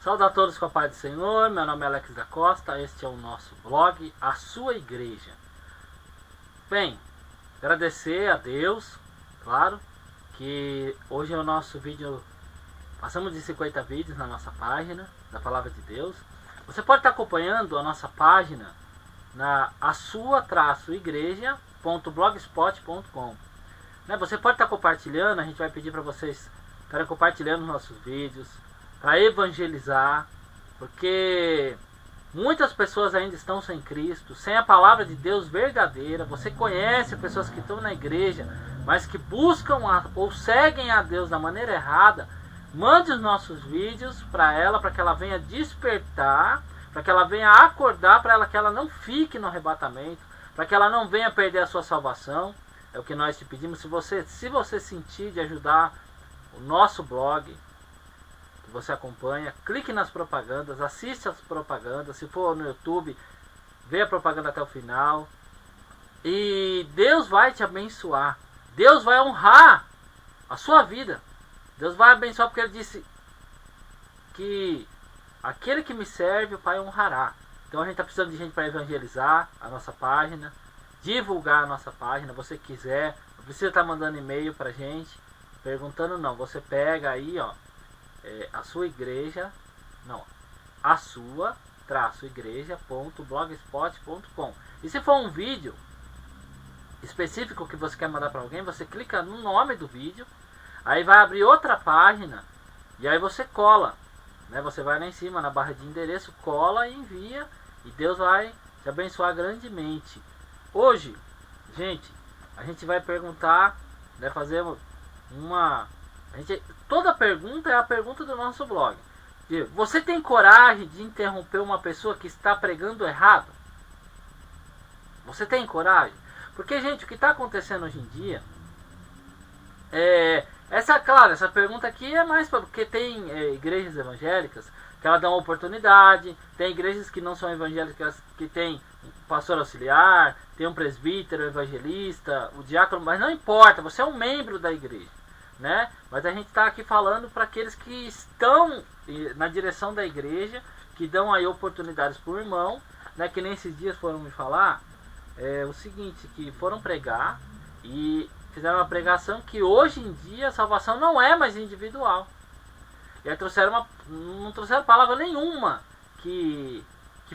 Saúde a todos com a paz do Senhor, meu nome é Alex da Costa, este é o nosso blog, A Sua Igreja. Bem, agradecer a Deus, claro, que hoje é o nosso vídeo, passamos de 50 vídeos na nossa página da Palavra de Deus. Você pode estar acompanhando a nossa página na asua-igreja.blogspot.com. Você pode estar compartilhando, a gente vai pedir para vocês estarem compartilhando nossos vídeos, para evangelizar, porque muitas pessoas ainda estão sem Cristo, sem a palavra de Deus verdadeira. Você conhece pessoas que estão na igreja, mas que buscam ou seguem a Deus da maneira errada. Mande os nossos vídeos para ela, para que ela venha despertar, para que ela venha acordar, para que ela não fique no arrebatamento, para que ela não venha perder a sua salvação. É o que nós te pedimos. Se você sentir de ajudar o nosso blog, você acompanha, clique nas propagandas, assista as propagandas. Se for no YouTube, vê a propaganda até o final. E Deus vai te abençoar. Deus vai honrar a sua vida. Deus vai abençoar, porque Ele disse que aquele que me serve, o Pai honrará. Então a gente está precisando de gente para evangelizar a nossa página, divulgar a nossa página. Você quiser, não precisa estar mandando e-mail para a gente, perguntando não. Você pega aí, ó, a sua igreja, não, a sua-igreja.blogspot.com. E se for um vídeo específico que você quer mandar para alguém, você clica no nome do vídeo, aí vai abrir outra página e aí você cola, você vai lá em cima na barra de endereço, cola e envia, e Deus vai te abençoar grandemente. Hoje, gente, a gente vai perguntar, fazer toda pergunta é a pergunta do nosso blog. Você tem coragem de interromper uma pessoa que está pregando errado? Você tem coragem? Porque, gente, o que está acontecendo hoje em dia essa pergunta aqui é mais porque tem igrejas evangélicas que elas dão oportunidade, tem igrejas que não são evangélicas que tem um pastor auxiliar, tem um presbítero, evangelista, o diácono, mas não importa, você é um membro da igreja. Mas a gente está aqui falando para aqueles que estão na direção da igreja, que dão aí oportunidades para o irmão, que nesses dias foram me falar o seguinte, que foram pregar e fizeram uma pregação que hoje em dia a salvação não é mais individual. E aí não trouxeram palavra nenhuma que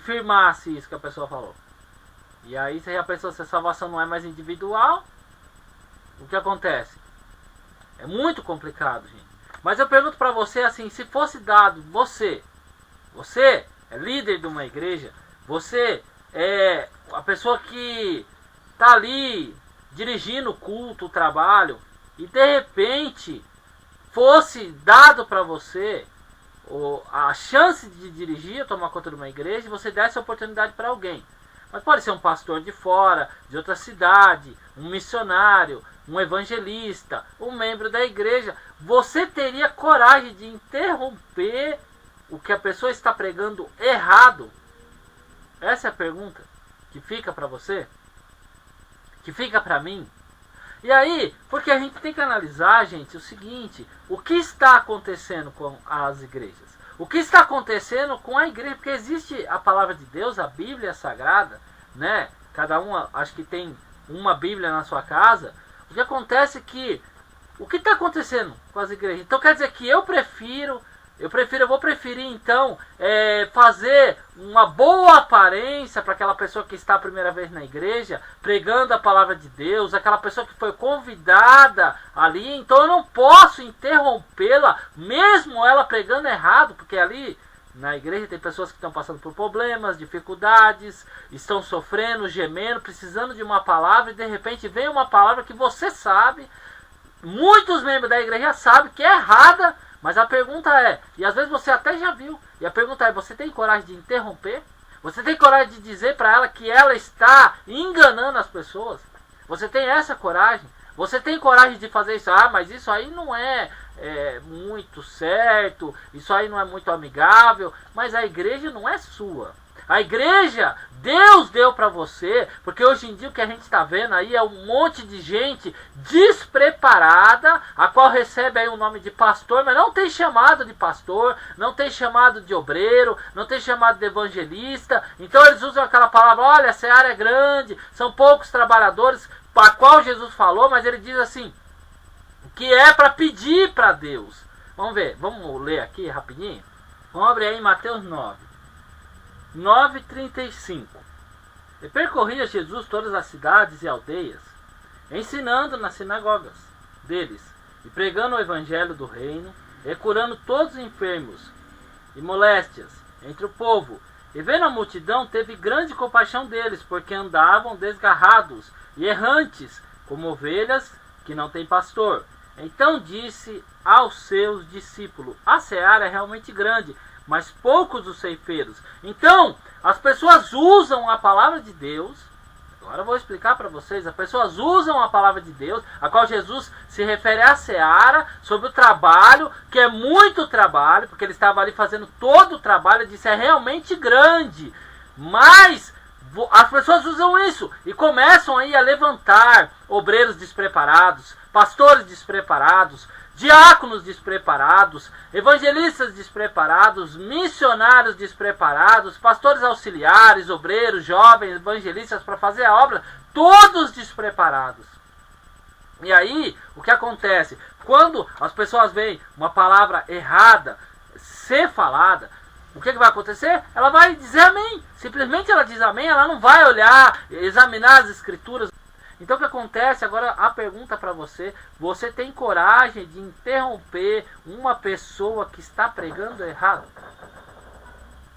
firmasse isso que a pessoa falou. E aí você já pensou, se a salvação não é mais individual, o que acontece? É muito complicado, gente. Mas eu pergunto para você assim, se fosse dado, você é líder de uma igreja, você é a pessoa que está ali dirigindo o culto, o trabalho, e de repente fosse dado para você a chance de dirigir, tomar conta de uma igreja, e você desse a oportunidade para alguém. Mas pode ser um pastor de fora, de outra cidade, um missionário, um evangelista, um membro da igreja. Você teria coragem de interromper o que a pessoa está pregando errado? Essa é a pergunta que fica para você, que fica para mim. E aí, porque a gente tem que analisar, gente, o seguinte: o que está acontecendo com as igrejas? O que está acontecendo com a igreja? Porque existe a palavra de Deus, a Bíblia Sagrada, cada um acho que tem uma Bíblia na sua casa. O que acontece é que, o que está acontecendo com as igrejas? Então quer dizer que eu vou preferir então fazer uma boa aparência para aquela pessoa que está a primeira vez na igreja, pregando a palavra de Deus, aquela pessoa que foi convidada ali, então eu não posso interrompê-la, mesmo ela pregando errado, porque ali na igreja tem pessoas que estão passando por problemas, dificuldades, estão sofrendo, gemendo, precisando de uma palavra, e de repente vem uma palavra que você sabe, muitos membros da igreja sabem que é errada. Mas a pergunta é, e às vezes você até já viu, e a pergunta é, você tem coragem de interromper? Você tem coragem de dizer para ela que ela está enganando as pessoas? Você tem essa coragem? Você tem coragem de fazer isso? Mas isso aí não é muito certo, isso aí não é muito amigável. Mas a igreja não é sua. A igreja, Deus deu para você, porque hoje em dia o que a gente está vendo aí é um monte de gente despreparada, a qual recebe aí o nome de pastor, mas não tem chamado de pastor, não tem chamado de obreiro, não tem chamado de evangelista. Então eles usam aquela palavra, olha, a seara é grande, são poucos trabalhadores, para qual Jesus falou, mas ele diz assim, que é para pedir para Deus. Vamos ver, vamos ler aqui rapidinho? Vamos abrir aí em Mateus 9:35. E percorria Jesus todas as cidades e aldeias, ensinando nas sinagogas deles, e pregando o evangelho do reino, e curando todos os enfermos e moléstias entre o povo. E vendo a multidão, teve grande compaixão deles, porque andavam desgarrados e errantes, como ovelhas que não têm pastor. Então disse aos seus discípulos, a seara é realmente grande, mas poucos os ceifeiros. Então, as pessoas usam a palavra de Deus. Agora eu vou explicar para vocês. As pessoas usam a palavra de Deus, a qual Jesus se refere à seara, sobre o trabalho, que é muito trabalho, porque ele estava ali fazendo todo o trabalho. Ele disse, é realmente grande. Mas as pessoas usam isso e começam aí a levantar obreiros despreparados, pastores despreparados, diáconos despreparados, evangelistas despreparados, missionários despreparados, pastores auxiliares, obreiros, jovens, evangelistas para fazer a obra, todos despreparados. E aí, o que acontece? Quando as pessoas veem uma palavra errada ser falada, o que vai acontecer? Ela vai dizer amém. Simplesmente ela diz amém, ela não vai olhar, examinar as escrituras. Então o que acontece? Agora a pergunta para você: você tem coragem de interromper uma pessoa que está pregando errado?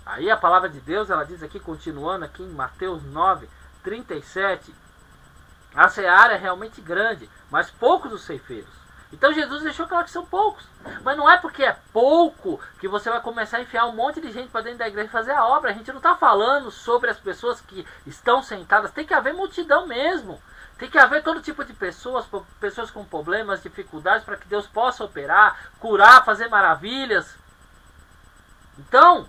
Aí a palavra de Deus, ela diz aqui, continuando aqui em Mateus 9:37, a seara é realmente grande, mas poucos os ceifeiros. Então Jesus deixou claro que são poucos. Mas não é porque é pouco que você vai começar a enfiar um monte de gente para dentro da igreja e fazer a obra. A gente não está falando sobre as pessoas que estão sentadas. Tem que haver multidão mesmo. Tem que haver todo tipo de pessoas, pessoas com problemas, dificuldades, para que Deus possa operar, curar, fazer maravilhas. Então,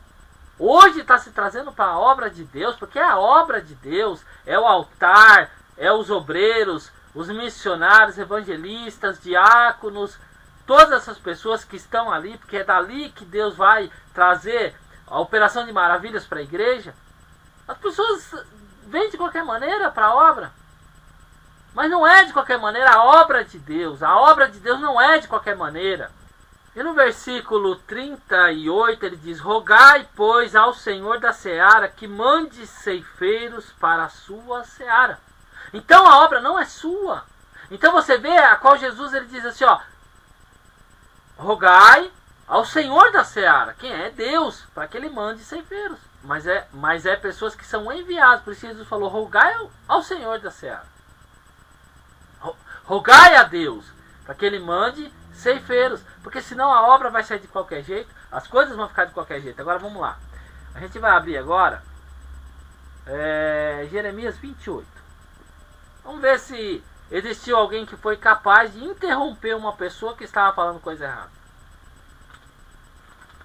hoje está se trazendo para a obra de Deus, porque a obra de Deus é o altar, é os obreiros, os missionários, evangelistas, diáconos, todas essas pessoas que estão ali, porque é dali que Deus vai trazer a operação de maravilhas para a igreja. As pessoas vêm de qualquer maneira para a obra. Mas não é de qualquer maneira a obra de Deus. A obra de Deus não é de qualquer maneira. E no versículo 38 ele diz: rogai, pois, ao Senhor da seara que mande ceifeiros para a sua seara. Então a obra não é sua. Então você vê a qual Jesus ele diz assim, ó: rogai ao Senhor da seara. Quem é? Deus, para que ele mande ceifeiros. Mas é pessoas que são enviadas. Por isso Jesus falou: rogai ao Senhor da seara. Rogai a Deus para que ele mande ceifeiros, porque senão a obra vai sair de qualquer jeito, as coisas vão ficar de qualquer jeito. Agora vamos lá, a gente vai abrir agora Jeremias 28. Vamos ver se existiu alguém que foi capaz de interromper uma pessoa que estava falando coisa errada.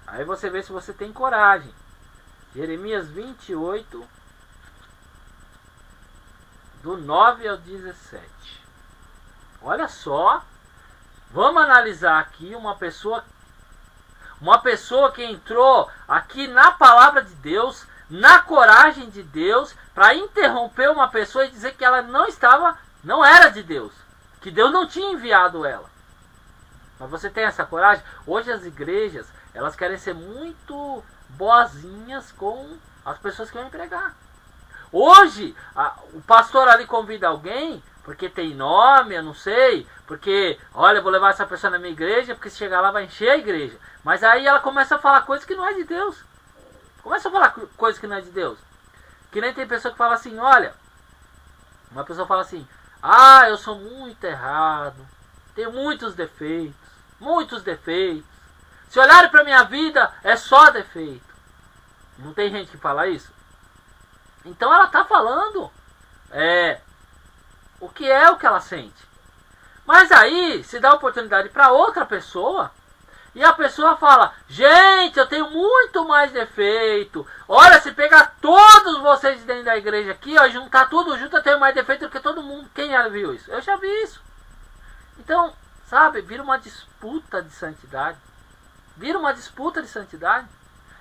Aí você vê se você tem coragem. Jeremias 28, do 9 ao 17. Olha só, vamos analisar aqui uma pessoa que entrou aqui na palavra de Deus, na coragem de Deus, para interromper uma pessoa e dizer que ela não era de Deus, que Deus não tinha enviado ela. Mas você tem essa coragem? Hoje as igrejas, elas querem ser muito boazinhas com as pessoas que vão pregar. Hoje, o pastor ali convida alguém porque tem nome, eu não sei, porque, olha, eu vou levar essa pessoa na minha igreja, porque se chegar lá vai encher a igreja. Mas aí ela começa a falar coisas que não é de Deus. Começa a falar coisas que não é de Deus. Que nem tem pessoa que fala assim, olha, uma pessoa fala assim: ah, eu sou muito errado, tenho muitos defeitos. Se olharem para minha vida, é só defeito. Não tem gente que fala isso? Então ela está falando o que ela sente. Mas aí se dá oportunidade para outra pessoa E a pessoa fala, gente, eu tenho muito mais defeito. Olha, se pegar todos vocês dentro da igreja aqui, ó, juntar tudo junto, eu tenho mais defeito do que todo mundo. Quem já viu isso? Eu já vi isso. Então, sabe, vira uma disputa de santidade. Vira uma disputa de santidade.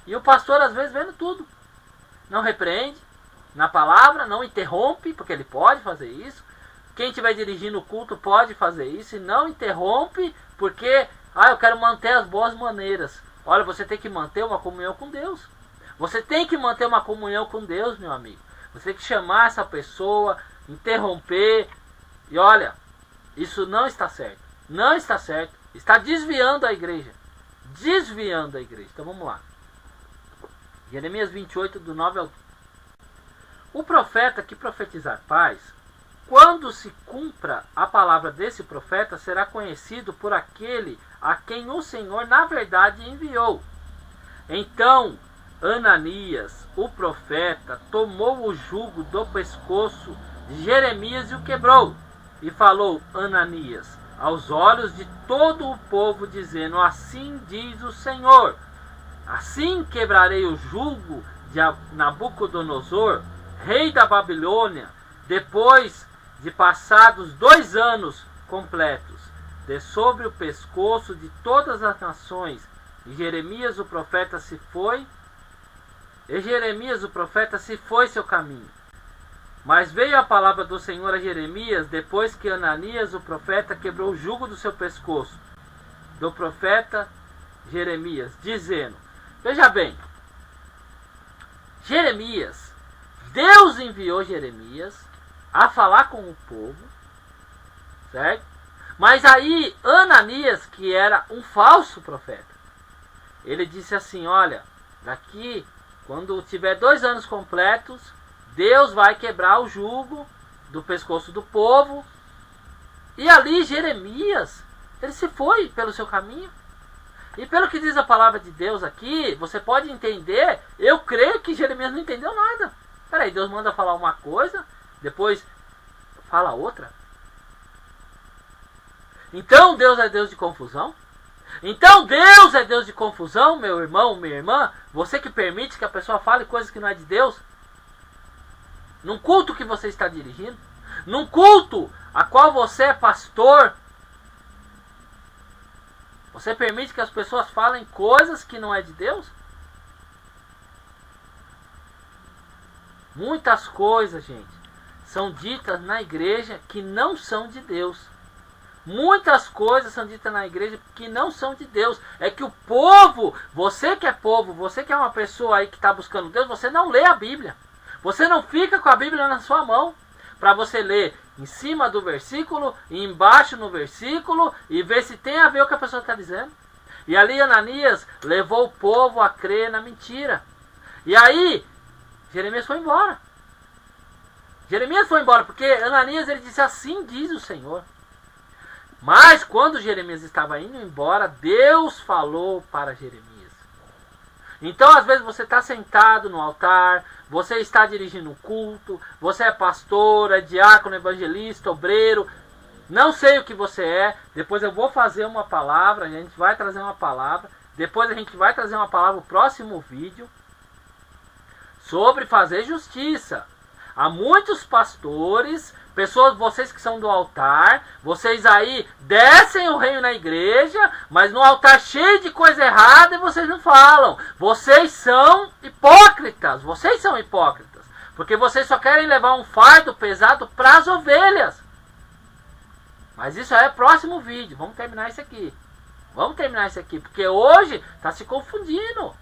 E o pastor às vezes vendo tudo. Não repreende na palavra, não interrompe, porque ele pode fazer isso. Quem estiver dirigindo o culto pode fazer isso e não interrompe, porque eu quero manter as boas maneiras. Olha, você tem que manter uma comunhão com Deus. Você tem que manter uma comunhão com Deus, meu amigo. Você tem que chamar essa pessoa, interromper. E olha, isso não está certo. Não está certo. Está desviando a igreja. Desviando a igreja. Então vamos lá. Jeremias 28, do 9 ao 12. O profeta que profetizar paz, quando se cumpra a palavra desse profeta, será conhecido por aquele a quem o Senhor na verdade enviou. Então Ananias, o profeta, tomou o jugo do pescoço de Jeremias e o quebrou. E falou Ananias aos olhos de todo o povo, dizendo: assim diz o Senhor, assim quebrarei o jugo de Nabucodonosor, rei da Babilônia, depois de passados 2 anos completos, de sobre o pescoço de todas as nações. E Jeremias o profeta se foi seu caminho. Mas veio a palavra do Senhor a Jeremias, depois que Ananias o profeta quebrou o jugo do seu pescoço, do profeta Jeremias, dizendo, veja bem, Jeremias, Deus enviou Jeremias a falar com o povo, certo? Mas aí Ananias, que era um falso profeta, ele disse assim, olha, daqui, quando tiver 2 anos completos, Deus vai quebrar o jugo do pescoço do povo. E ali Jeremias, ele se foi pelo seu caminho. E pelo que diz a palavra de Deus aqui, você pode entender, eu creio que Jeremias não entendeu nada. Peraí, Deus manda falar uma coisa, depois fala outra. Então Deus é Deus de confusão? Então Deus é Deus de confusão, meu irmão, minha irmã? Você que permite que a pessoa fale coisas que não é de Deus? Num culto que você está dirigindo? Num culto a qual você é pastor? Você permite que as pessoas falem coisas que não é de Deus? Muitas coisas, gente, são ditas na igreja que não são de Deus. Muitas coisas são ditas na igreja que não são de Deus. É que o povo, você que é uma pessoa aí que está buscando Deus, você não lê a Bíblia. Você não fica com a Bíblia na sua mão para você ler em cima do versículo e embaixo no versículo e ver se tem a ver o que a pessoa está dizendo. E ali Ananias levou o povo a crer na mentira. E aí Jeremias foi embora. Jeremias foi embora porque Ananias ele disse, assim diz o Senhor. Mas quando Jeremias estava indo embora, Deus falou para Jeremias. Então às vezes você está sentado no altar, você está dirigindo um culto, você é pastor, é diácono, evangelista, obreiro, não sei o que você é. Depois eu vou fazer uma palavra, a gente vai trazer uma palavra, depois a gente vai trazer uma palavra no próximo vídeo sobre fazer justiça. Há muitos pastores, pessoas, vocês que são do altar, vocês aí descem o reino na igreja, mas no altar cheio de coisa errada e vocês não falam. Vocês são hipócritas, porque vocês só querem levar um fardo pesado para as ovelhas. Mas isso é próximo vídeo, vamos terminar isso aqui. Porque hoje está se confundindo.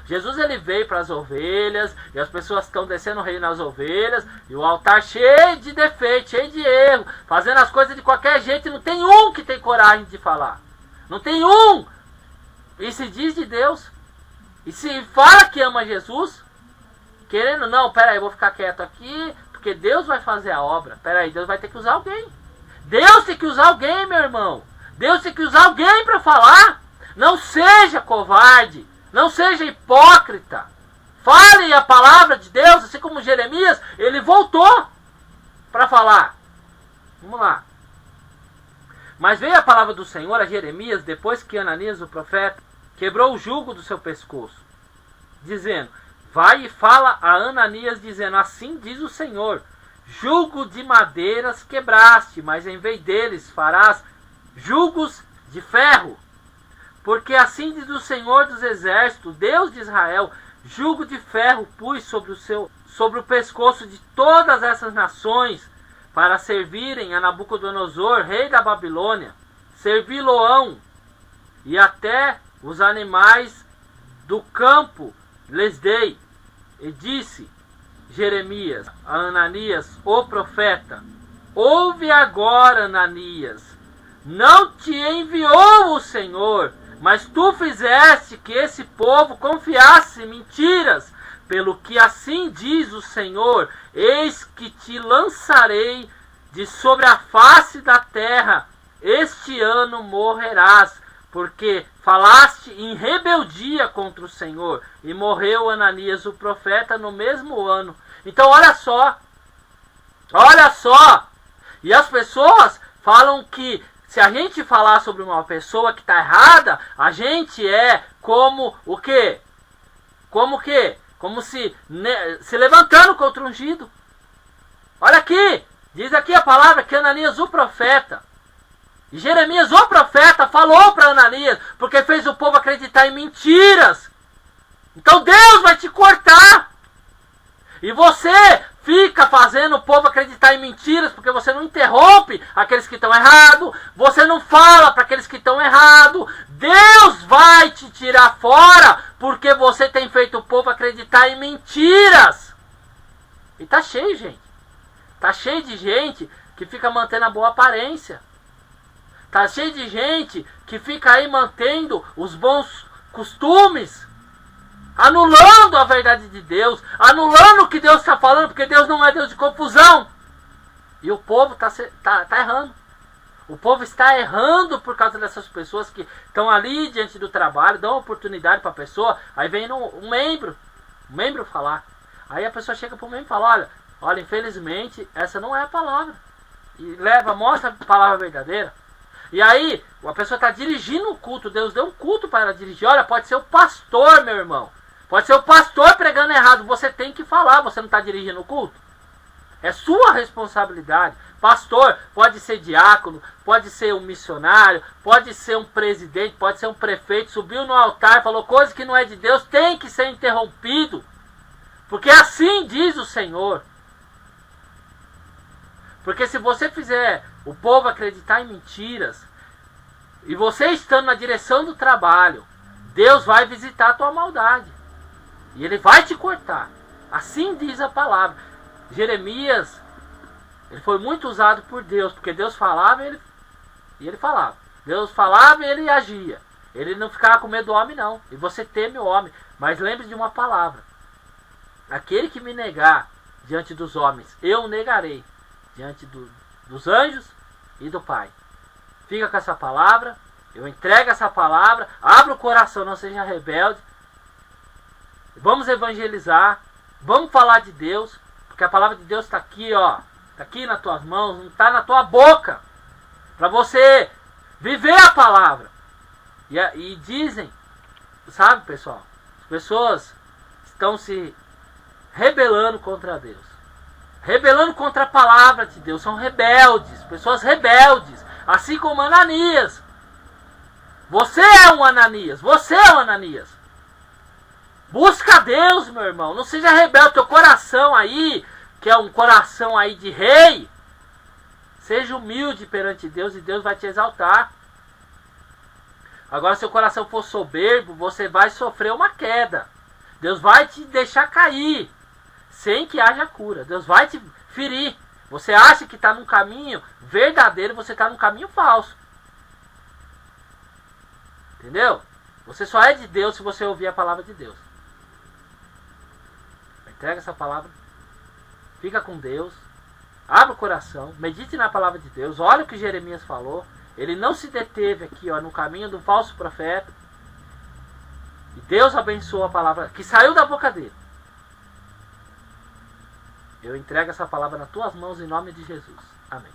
Jesus ele veio para as ovelhas e as pessoas estão descendo o reino nas ovelhas e o altar cheio de defeito, cheio de erro, fazendo as coisas de qualquer jeito e não tem um que tem coragem de falar. Não tem um. E se diz de Deus. E se fala que ama Jesus, querendo não, peraí, eu vou ficar quieto aqui, porque Deus vai fazer a obra. Peraí, Deus vai ter que usar alguém. Deus tem que usar alguém, meu irmão. Deus tem que usar alguém para falar. Não seja covarde, não seja hipócrita. Fale a palavra de Deus, assim como Jeremias, ele voltou para falar. Vamos lá. Mas veio a palavra do Senhor a Jeremias, depois que Ananias, o profeta, quebrou o jugo do seu pescoço, dizendo: vai e fala a Ananias, dizendo: assim diz o Senhor, jugo de madeiras quebraste, mas em vez deles farás jugos de ferro. Porque assim diz o Senhor dos exércitos, Deus de Israel, jugo de ferro pus sobre o pescoço de todas essas nações, para servirem a Nabucodonosor, rei da Babilônia, servi-lo-ão, e até os animais do campo lhes dei. E disse Jeremias a Ananias, o profeta: ouve agora, Ananias, não te enviou o Senhor, mas tu fizeste que esse povo confiasse em mentiras. Pelo que assim diz o Senhor: eis que te lançarei de sobre a face da terra, este ano morrerás, porque falaste em rebeldia contra o Senhor. E morreu Ananias o profeta no mesmo ano. Então olha só, e as pessoas falam que se a gente falar sobre uma pessoa que está errada, a gente é como o quê? Como o quê? Como se levantando contra o ungido. Olha aqui, diz aqui a palavra que Ananias o profeta, e Jeremias o profeta falou para Ananias, porque fez o povo acreditar em mentiras. Então Deus vai te cortar. E você fica fazendo o povo acreditar em mentiras, porque você não interrompe aqueles que estão errados, você não fala para aqueles que estão errados. Deus vai te tirar fora, porque você tem feito o povo acreditar em mentiras. E tá cheio, gente. Tá cheio de gente que fica mantendo a boa aparência. Tá cheio de gente que fica aí mantendo os bons costumes, anulando a verdade de Deus, anulando o que Deus está falando, porque Deus não é Deus de confusão. E o povo tá errando. O povo está errando por causa dessas pessoas que estão ali diante do trabalho, dão oportunidade para a pessoa, aí vem um membro falar. Aí a pessoa chega para o membro e fala: olha, infelizmente essa não é a palavra. E mostra a palavra verdadeira. E aí a pessoa está dirigindo o culto, Deus deu um culto para ela dirigir. Olha, pode ser o pastor, meu irmão. Pode ser o pastor pregando errado. Você tem que falar, você não está dirigindo o culto. É sua responsabilidade. Pastor pode ser diácono, pode ser um missionário, pode ser um presidente, pode ser um prefeito. Subiu no altar, falou coisa que não é de Deus, tem que ser interrompido. Porque assim diz o Senhor. Porque se você fizer o povo acreditar em mentiras, e você estando na direção do trabalho, Deus vai visitar a tua maldade. E Ele vai te cortar. Assim diz a palavra. Jeremias, ele foi muito usado por Deus, porque Deus falava e ele falava. Deus falava e ele agia. Ele não ficava com medo do homem, não. E você teme o homem. Mas lembre de uma palavra: aquele que me negar diante dos homens, eu o negarei diante dos anjos e do Pai. Fica com essa palavra. Eu entrego essa palavra. Abra o coração, não seja rebelde. Vamos evangelizar. Vamos falar de Deus. Porque a palavra de Deus está aqui, ó. Está aqui nas tuas mãos, não está na tua boca. Para você viver a palavra. E dizem, sabe, pessoal, as pessoas estão se rebelando contra Deus. Rebelando contra a palavra de Deus. São rebeldes, pessoas rebeldes. Assim como Ananias. Você é um Ananias. Você é um Ananias. Busca Deus, meu irmão. Não seja rebelde. Teu coração aí, que é um coração aí de rei, seja humilde perante Deus e Deus vai te exaltar. Agora, se o coração for soberbo, você vai sofrer uma queda. Deus vai te deixar cair, sem que haja cura. Deus vai te ferir. Você acha que está num caminho verdadeiro, você está num caminho falso. Entendeu? Você só é de Deus se você ouvir a palavra de Deus. Entrega essa palavra. Fica com Deus. Abra o coração. Medite na palavra de Deus. Olha o que Jeremias falou. Ele não se deteve aqui, ó, no caminho do falso profeta. E Deus abençoou a palavra que saiu da boca dele. Eu entrego essa palavra nas tuas mãos em nome de Jesus. Amém.